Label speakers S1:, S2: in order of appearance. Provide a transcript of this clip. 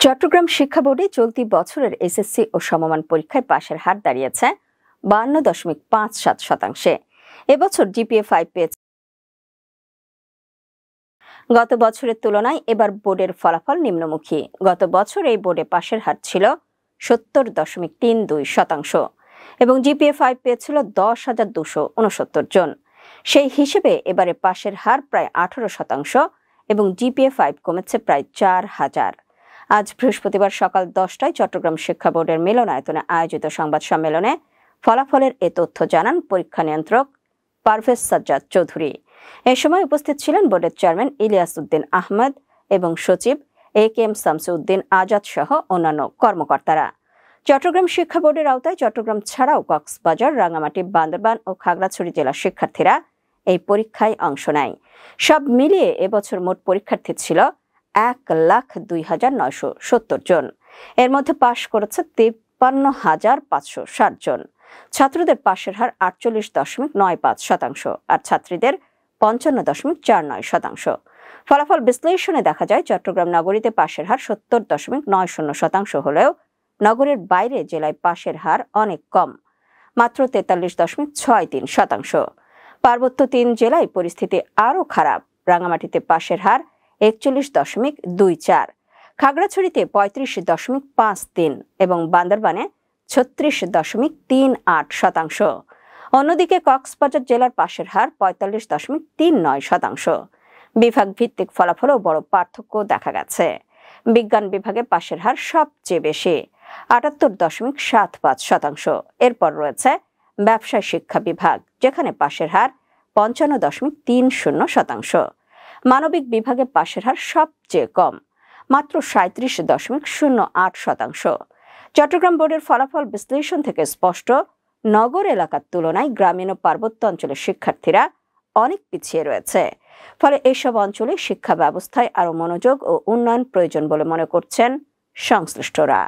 S1: চট্টগ্রাম শিক্ষা বোর্ডে চলতি বছরের এসএসসি ও সমমান পরীক্ষায় পাশের হার দাঁড়িয়েছে 52.57%। এবছর জিপিএ 5 পেয়েছে। গত বছরের তুলনায় এবার বোর্ডের ফলাফল নিম্নমুখী। গত বছর এই বোর্ডে পাশের হার ছিল 70.32% এবং জিপিএ 5 পেয়েছিল 10,269 জন। সেই হিসেবে এবারে পাশের হার প্রায় 18% এবং জিপিএ 5 কমেছে প্রায় 4,000। আজ বৃহস্পতিবার সকাল 10টায় চট্টগ্রাম শিক্ষা বোর্ডের মিলনায়তনে আয়োজিত সংবাদ সম্মেলনে ফলাফলের এ তথ্য জানান পরীক্ষা নিয়ন্ত্রক পারভেজ সাজ্জাদ চৌধুরী। এ সময় উপস্থিত ছিলেন বোর্ডের চেয়ারম্যান ইলিয়াস উদ্দিন আহমেদ এবং সচিব এ.কে.এম. শামসুদ্দিন আজাদ সহ অন্যান্য কর্মকর্তারা। চট্টগ্রাম শিক্ষা বোর্ডের আওতায় চট্টগ্রাম ছাড়াও কক্সবাজার, রাঙামাটি, বান্দরবান ও খাগড়াছড়ি জেলার শিক্ষার্থীরা এই পরীক্ষায় অংশ নেয়। সব মিলিয়ে এবছর মোট পরীক্ষার্থী ছিল 1,02,970 জন। এর মধ্যে পাশ করেছে 53,560 জন। ছাত্রদের পাশের হার 48.95% আর ছাত্রীদের 55.49%। ফলাফল বিশ্লেষণে দেখা যায় চট্টগ্রাম নগরীতে পাশের হার 70.90% হলেও নগরের বাইরে জেলায় পাশের হার অনেক কম, মাত্র 43.63%। পার্বত্য 3 জেলায় পরিস্থিতি আরও খারাপ। রাঙামাটিতে পাশের হার 41.24, খাগড়াছড়িতে 35.53 এবং বান্দরবানে 36.38%। অন্যদিকে কক্সবাজার জেলার পাশের হার 45.39%। বিভাগ ভিত্তিক ফলাফলেও বড় পার্থক্য দেখা গেছে। বিজ্ঞান বিভাগে পাশের হার সবচেয়ে বেশি, 78.75%। এরপর রয়েছে ব্যবসায় শিক্ষা বিভাগ, যেখানে পাশের হার 55.30%। মানবিক বিভাগে পাশের হার সবচেয়ে কম, মাত্র 37.08%। চট্টগ্রাম বোর্ডের ফলাফল বিশ্লেষণ থেকে স্পষ্ট, নগর এলাকার তুলনায় গ্রামীণ ও পার্বত্য অঞ্চলের শিক্ষার্থীরা অনেক পিছিয়ে রয়েছে। ফলে এইসব অঞ্চলে শিক্ষা ব্যবস্থায় আরও মনোযোগ ও উন্নয়ন প্রয়োজন বলে মনে করছেন সংশ্লিষ্টরা।